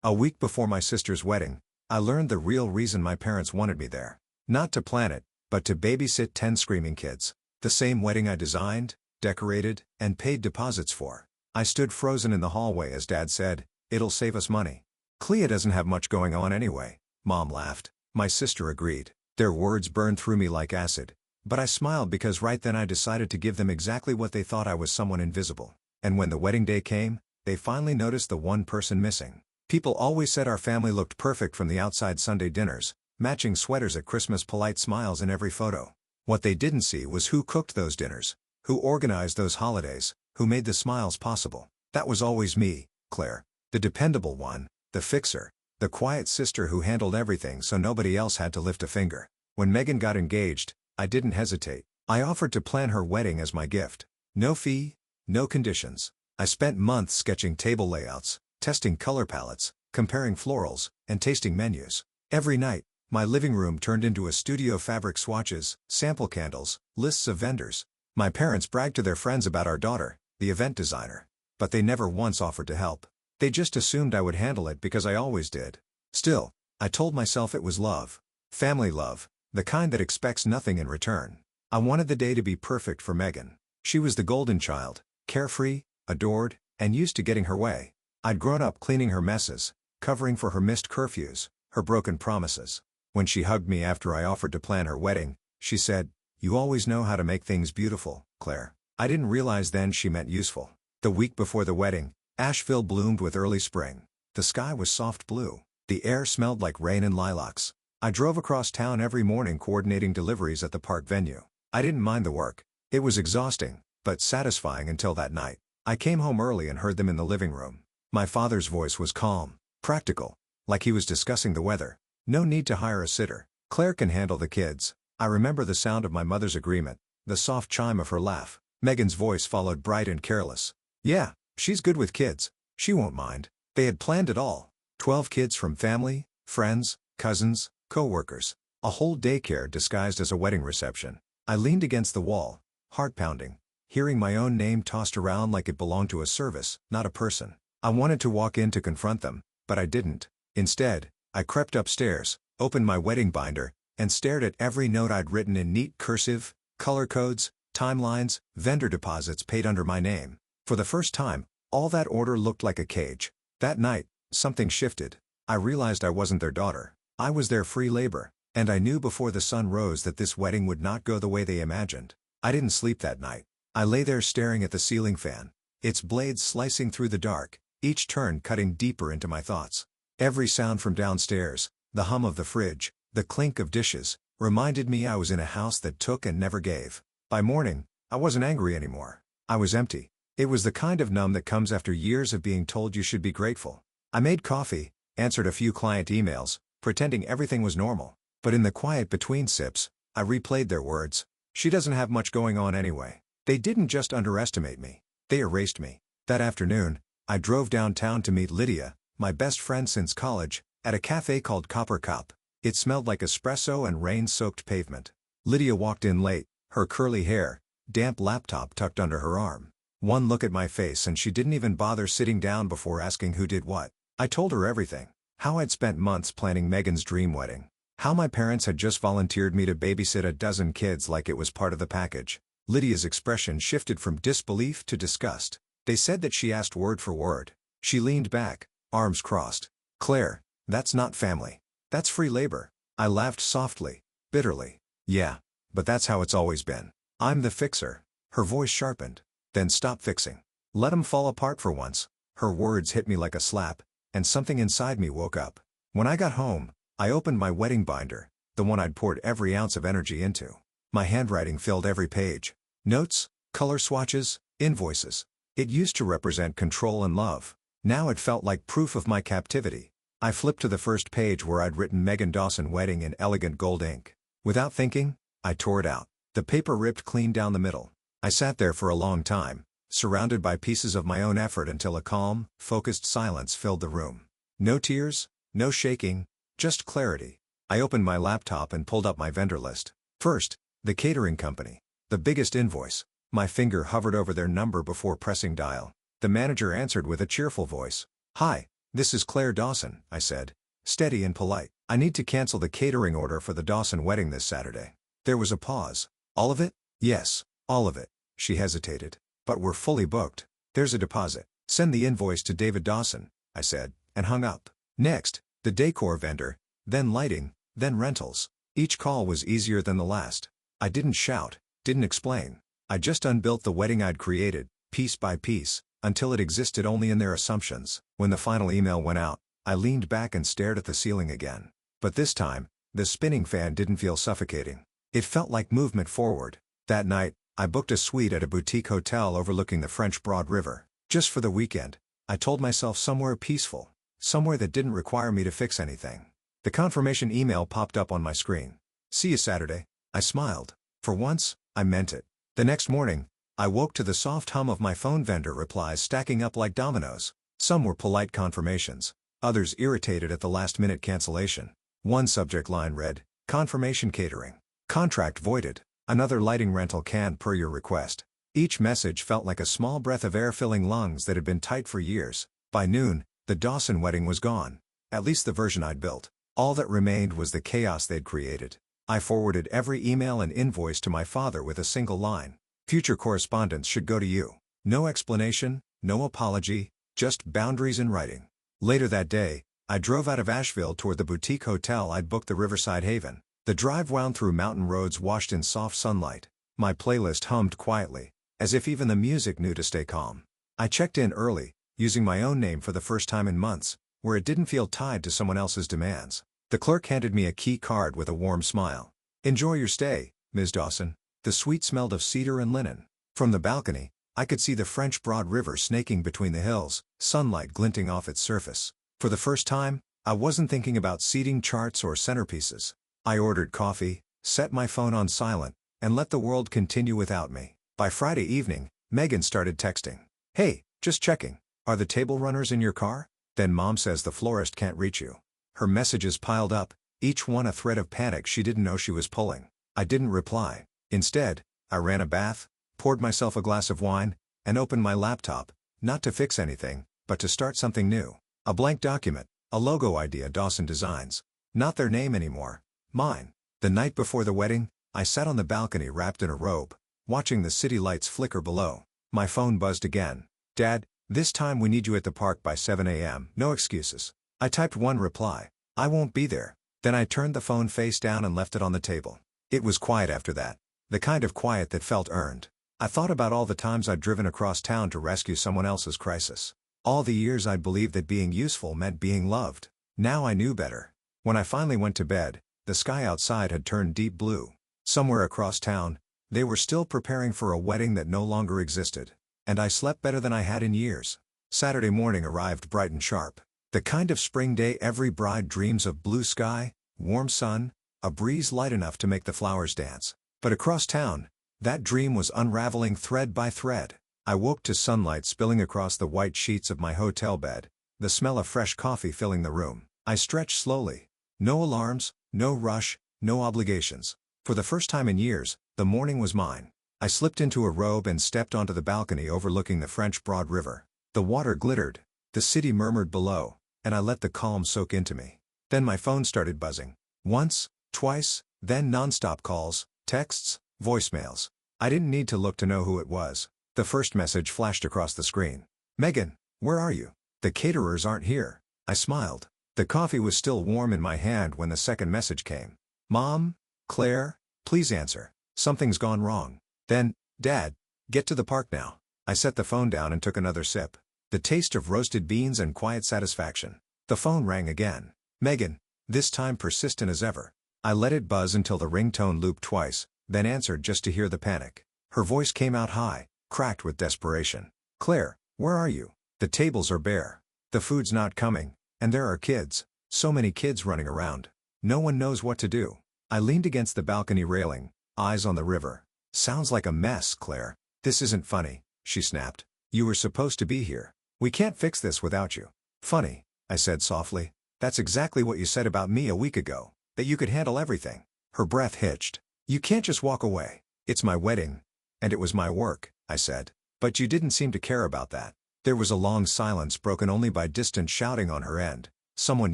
A week before my sister's wedding, I learned the real reason my parents wanted me there. Not to plan it, but to babysit 10 screaming kids. The same wedding I designed, decorated, and paid deposits for. I stood frozen in the hallway as Dad said, "It'll save us money." "Clea doesn't have much going on anyway," Mom laughed. My sister agreed. Their words burned through me like acid. But I smiled because right then I decided to give them exactly what they thought. I was someone invisible. And when the wedding day came, they finally noticed the one person missing. People always said our family looked perfect from the outside: Sunday dinners, matching sweaters at Christmas, polite smiles in every photo. What they didn't see was who cooked those dinners, who organized those holidays, who made the smiles possible. That was always me, Claire. The dependable one, the fixer, the quiet sister who handled everything so nobody else had to lift a finger. When Megan got engaged, I didn't hesitate. I offered to plan her wedding as my gift. No fee, no conditions. I spent months sketching table layouts, testing color palettes, comparing florals, and tasting menus. Every night, my living room turned into a studio: fabric swatches, sample candles, lists of vendors. My parents bragged to their friends about our daughter, the event designer. But they never once offered to help. They just assumed I would handle it because I always did. Still, I told myself it was love. Family love, the kind that expects nothing in return. I wanted the day to be perfect for Megan. She was the golden child, carefree, adored, and used to getting her way. I'd grown up cleaning her messes, covering for her missed curfews, her broken promises. When she hugged me after I offered to plan her wedding, she said, "You always know how to make things beautiful, Claire." I didn't realize then she meant useful. The week before the wedding, Asheville bloomed with early spring. The sky was soft blue. The air smelled like rain and lilacs. I drove across town every morning coordinating deliveries at the park venue. I didn't mind the work. It was exhausting, but satisfying until that night. I came home early and heard them in the living room. My father's voice was calm, practical, like he was discussing the weather. "No need to hire a sitter. Claire can handle the kids." I remember the sound of my mother's agreement, the soft chime of her laugh. Megan's voice followed, bright and careless. "Yeah, she's good with kids. She won't mind." They had planned it all. 12 kids from family, friends, cousins, co-workers. A whole daycare disguised as a wedding reception. I leaned against the wall, heart pounding, hearing my own name tossed around like it belonged to a service, not a person. I wanted to walk in to confront them, but I didn't. Instead, I crept upstairs, opened my wedding binder, and stared at every note I'd written in neat cursive, color codes, timelines, vendor deposits paid under my name. For the first time, all that order looked like a cage. That night, something shifted. I realized I wasn't their daughter. I was their free labor, and I knew before the sun rose that this wedding would not go the way they imagined. I didn't sleep that night. I lay there staring at the ceiling fan, its blades slicing through the dark, each turn cutting deeper into my thoughts. Every sound from downstairs, the hum of the fridge, the clink of dishes, reminded me I was in a house that took and never gave. By morning, I wasn't angry anymore. I was empty. It was the kind of numb that comes after years of being told you should be grateful. I made coffee, answered a few client emails, pretending everything was normal. But in the quiet between sips, I replayed their words. "She doesn't have much going on anyway." They didn't just underestimate me. They erased me. That afternoon, I drove downtown to meet Lydia, my best friend since college, at a cafe called Copper Cup. It smelled like espresso and rain-soaked pavement. Lydia walked in late, her curly hair, damp laptop tucked under her arm. One look at my face and she didn't even bother sitting down before asking who did what. I told her everything. How I'd spent months planning Megan's dream wedding. How my parents had just volunteered me to babysit a dozen kids like it was part of the package. Lydia's expression shifted from disbelief to disgust. They said that she asked word for word. She leaned back, arms crossed. "Claire, that's not family. That's free labor." I laughed softly, bitterly. "Yeah, but that's how it's always been. I'm the fixer." Her voice sharpened. "Then stop fixing. Let 'em fall apart for once." Her words hit me like a slap, and something inside me woke up. When I got home, I opened my wedding binder, the one I'd poured every ounce of energy into. My handwriting filled every page. Notes, color swatches, invoices. It used to represent control and love. Now it felt like proof of my captivity. I flipped to the first page where I'd written Megan Dawson wedding in elegant gold ink. Without thinking, I tore it out. The paper ripped clean down the middle. I sat there for a long time, surrounded by pieces of my own effort until a calm, focused silence filled the room. No tears, no shaking, just clarity. I opened my laptop and pulled up my vendor list. First, the catering company. The biggest invoice. My finger hovered over their number before pressing dial. The manager answered with a cheerful voice. "Hi, "This is Claire Dawson," I said, steady and polite. "I need to cancel the catering order for the Dawson wedding this Saturday." There was a pause. "All of it?" "Yes, all of it." She hesitated. "But we're fully booked." "There's a deposit. Send the invoice to David Dawson," I said, and hung up. Next, the decor vendor, then lighting, then rentals. Each call was easier than the last. I didn't shout, didn't explain. I just unbuilt the wedding I'd created, piece by piece, until it existed only in their assumptions. When the final email went out, I leaned back and stared at the ceiling again. But this time, the spinning fan didn't feel suffocating. It felt like movement forward. That night, I booked a suite at a boutique hotel overlooking the French Broad River. Just for the weekend, I told myself somewhere peaceful, somewhere that didn't require me to fix anything. The confirmation email popped up on my screen. "See you Saturday." I smiled. For once, I meant it. The next morning, I woke to the soft hum of my phone vendor replies stacking up like dominoes. Some were polite confirmations, others irritated at the last-minute cancellation. One subject line read, "Confirmation catering. Contract voided. Another lighting rental canned per your request." Each message felt like a small breath of air filling lungs that had been tight for years. By noon, the Dawson wedding was gone. At least the version I'd built. All that remained was the chaos they'd created. I forwarded every email and invoice to my father with a single line. "Future correspondence should go to you." No explanation, no apology, just boundaries in writing. Later that day, I drove out of Asheville toward the boutique hotel I'd booked, the Riverside Haven. The drive wound through mountain roads washed in soft sunlight. My playlist hummed quietly, as if even the music knew to stay calm. I checked in early, using my own name for the first time in months, where it didn't feel tied to someone else's demands. The clerk handed me a key card with a warm smile. "Enjoy your stay, Ms. Dawson." The suite smelled of cedar and linen. From the balcony, I could see the French Broad River snaking between the hills, sunlight glinting off its surface. For the first time, I wasn't thinking about seating charts or centerpieces. I ordered coffee, set my phone on silent, and let the world continue without me. By Friday evening, Megan started texting. "Hey, just checking. Are the table runners in your car? Then Mom says the florist can't reach you." Her messages piled up, each one a thread of panic she didn't know she was pulling. I didn't reply. Instead, I ran a bath, poured myself a glass of wine, and opened my laptop, not to fix anything, but to start something new. A blank document, a logo idea, Dawson Designs. Not their name anymore. Mine. The night before the wedding, I sat on the balcony wrapped in a robe, watching the city lights flicker below. My phone buzzed again. "Dad, this time we need you at the park by 7 a.m. No excuses." I typed one reply. "I won't be there." Then I turned the phone face down and left it on the table. It was quiet after that. The kind of quiet that felt earned. I thought about all the times I'd driven across town to rescue someone else's crisis. All the years I'd believed that being useful meant being loved. Now I knew better. When I finally went to bed, the sky outside had turned deep blue. Somewhere across town, they were still preparing for a wedding that no longer existed. And I slept better than I had in years. Saturday morning arrived bright and sharp. The kind of spring day every bride dreams of: blue sky, warm sun, a breeze light enough to make the flowers dance. But across town, that dream was unraveling thread by thread. I woke to sunlight spilling across the white sheets of my hotel bed, the smell of fresh coffee filling the room. I stretched slowly. No alarms, no rush, no obligations. For the first time in years, the morning was mine. I slipped into a robe and stepped onto the balcony overlooking the French Broad River. The water glittered, the city murmured below, and I let the calm soak into me. Then my phone started buzzing. Once, twice, then non-stop calls, texts, voicemails. I didn't need to look to know who it was. The first message flashed across the screen. "Megan, where are you? The caterers aren't here." I smiled. The coffee was still warm in my hand when the second message came. "Mom? Claire? Please answer. Something's gone wrong." Then, "Dad, get to the park now." I set the phone down and took another sip. The taste of roasted beans and quiet satisfaction. The phone rang again. Megan, this time persistent as ever. I let it buzz until the ringtone looped twice, then answered just to hear the panic. Her voice came out high, cracked with desperation. "Claire, where are you? The tables are bare. The food's not coming, and there are kids. So many kids running around. No one knows what to do." I leaned against the balcony railing, eyes on the river. "Sounds like a mess, Claire." "This isn't funny," she snapped. "You were supposed to be here. We can't fix this without you." "Funny," I said softly. "That's exactly what you said about me a week ago, that you could handle everything." Her breath hitched. "You can't just walk away." "It's my wedding. And it was my work," I said. "But you didn't seem to care about that." There was a long silence broken only by distant shouting on her end, someone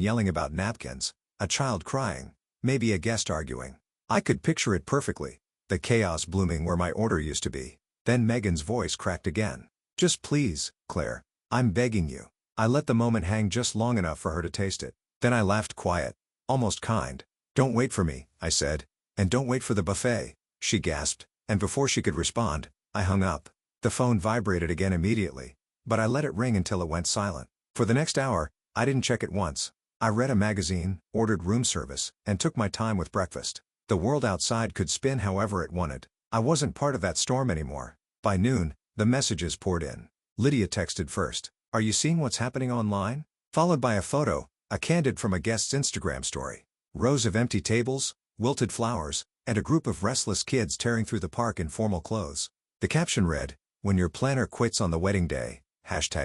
yelling about napkins, a child crying, maybe a guest arguing. I could picture it perfectly, the chaos blooming where my order used to be. Then Megan's voice cracked again. "Just please, Claire. I'm begging you." I let the moment hang just long enough for her to taste it. Then I laughed quiet, almost kind. "Don't wait for me," I said. "And don't wait for the buffet." She gasped, and before she could respond, I hung up. The phone vibrated again immediately, but I let it ring until it went silent. For the next hour, I didn't check it once. I read a magazine, ordered room service, and took my time with breakfast. The world outside could spin however it wanted. I wasn't part of that storm anymore. By noon, the messages poured in. Lydia texted first, "Are you seeing what's happening online?" Followed by a photo, a candid from a guest's Instagram story. Rows of empty tables, wilted flowers, and a group of restless kids tearing through the park in formal clothes. The caption read, "When your planner quits on the wedding day,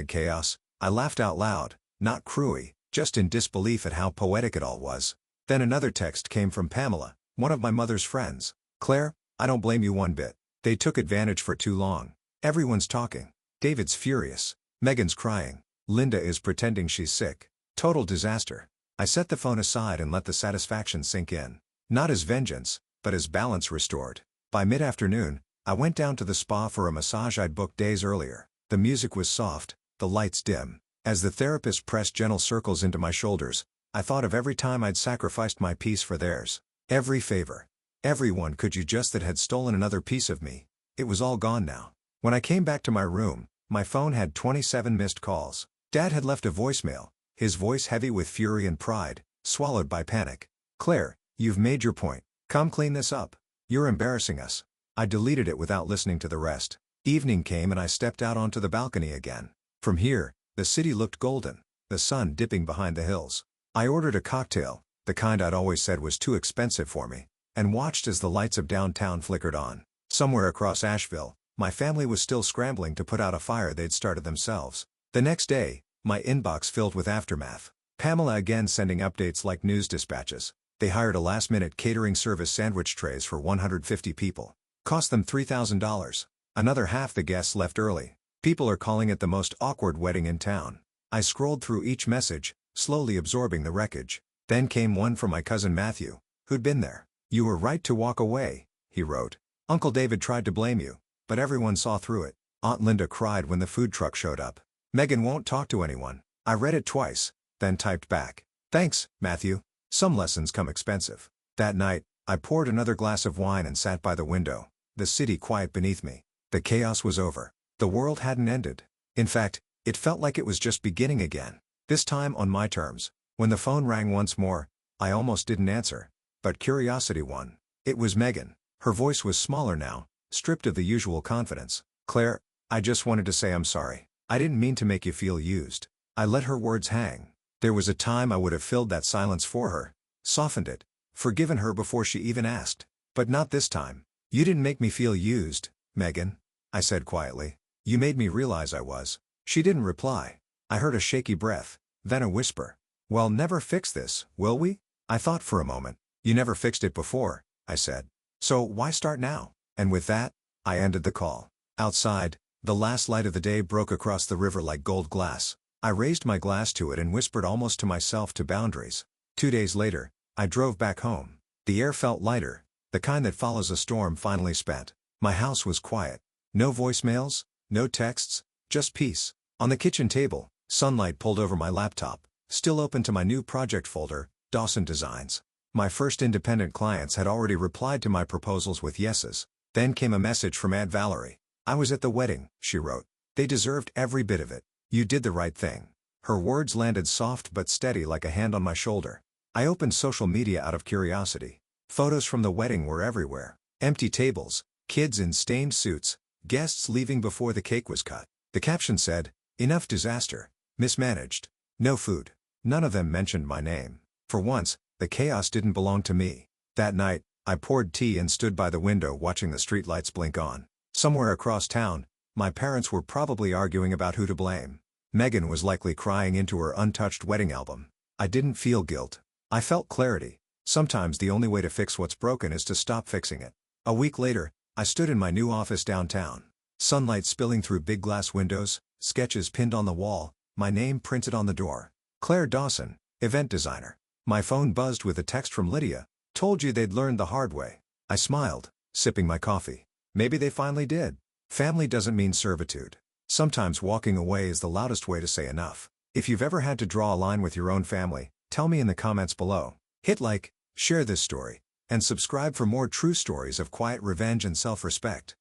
#chaos. I laughed out loud, not cruelly, just in disbelief at how poetic it all was. Then another text came from Pamela, one of my mother's friends. "Claire, I don't blame you one bit. They took advantage for too long. Everyone's talking. David's furious. Megan's crying. Linda is pretending she's sick. Total disaster." I set the phone aside and let the satisfaction sink in. Not as vengeance, but as balance restored. By mid-afternoon, I went down to the spa for a massage I'd booked days earlier. The music was soft, the lights dim. As the therapist pressed gentle circles into my shoulders, I thought of every time I'd sacrificed my peace for theirs. Every favor. Everyone could you just that had stolen another piece of me. It was all gone now. When I came back to my room, my phone had 27 missed calls. Dad had left a voicemail, his voice heavy with fury and pride, swallowed by panic. "Claire, you've made your point. Come clean this up. You're embarrassing us." I deleted it without listening to the rest. Evening came and I stepped out onto the balcony again. From here, the city looked golden, the sun dipping behind the hills. I ordered a cocktail, the kind I'd always said was too expensive for me, and watched as the lights of downtown flickered on. Somewhere across Asheville, my family was still scrambling to put out a fire they'd started themselves. The next day, my inbox filled with aftermath. Pamela again sending updates like news dispatches. They hired a last-minute catering service sandwich trays for 150 people. Cost them $3,000. Another half the guests left early. People are calling it the most awkward wedding in town. I scrolled through each message, slowly absorbing the wreckage. Then came one from my cousin Matthew, who'd been there. "You were right to walk away," he wrote. "Uncle David tried to blame you, but everyone saw through it." Aunt Linda cried when the food truck showed up. "Megan won't talk to anyone." I read it twice, then typed back, "Thanks, Matthew. Some lessons come expensive." That night, I poured another glass of wine and sat by the window, the city quiet beneath me. The chaos was over. The world hadn't ended. In fact, it felt like it was just beginning again. This time on my terms. When the phone rang once more, I almost didn't answer. But curiosity won. It was Megan. Her voice was smaller now, stripped of the usual confidence. "Claire, I just wanted to say I'm sorry. I didn't mean to make you feel used." I let her words hang. There was a time I would have filled that silence for her, softened it, forgiven her before she even asked. But not this time. "You didn't make me feel used, Megan," I said quietly. "You made me realize I was." She didn't reply. I heard a shaky breath, then a whisper. "Well, never fix this, will we?" I thought for a moment. "You never fixed it before," I said. "So why start now?" And with that, I ended the call. Outside, the last light of the day broke across the river like gold glass. I raised my glass to it and whispered almost to myself to boundaries. 2 days later, I drove back home. The air felt lighter, the kind that follows a storm finally spent. My house was quiet. No voicemails, no texts, just peace. On the kitchen table, sunlight pulled over my laptop, still open to my new project folder, Dawson Designs. My first independent clients had already replied to my proposals with yeses. Then came a message from Aunt Valerie. "I was at the wedding," she wrote. "They deserved every bit of it. You did the right thing." Her words landed soft but steady like a hand on my shoulder. I opened social media out of curiosity. Photos from the wedding were everywhere. Empty tables, kids in stained suits, guests leaving before the cake was cut. The caption said, "Enough disaster. Mismanaged. No food." None of them mentioned my name. For once, the chaos didn't belong to me. That night, I poured tea and stood by the window watching the streetlights blink on. Somewhere across town, my parents were probably arguing about who to blame. Megan was likely crying into her untouched wedding album. I didn't feel guilt. I felt clarity. Sometimes the only way to fix what's broken is to stop fixing it. A week later, I stood in my new office downtown. Sunlight spilling through big glass windows, sketches pinned on the wall, my name printed on the door. Claire Dawson, event designer. My phone buzzed with a text from Lydia. Told you they'd learned the hard way. I smiled, sipping my coffee. Maybe they finally did. Family doesn't mean servitude. Sometimes walking away is the loudest way to say enough. If you've ever had to draw a line with your own family, tell me in the comments below. Hit like, share this story, and subscribe for more true stories of quiet revenge and self-respect.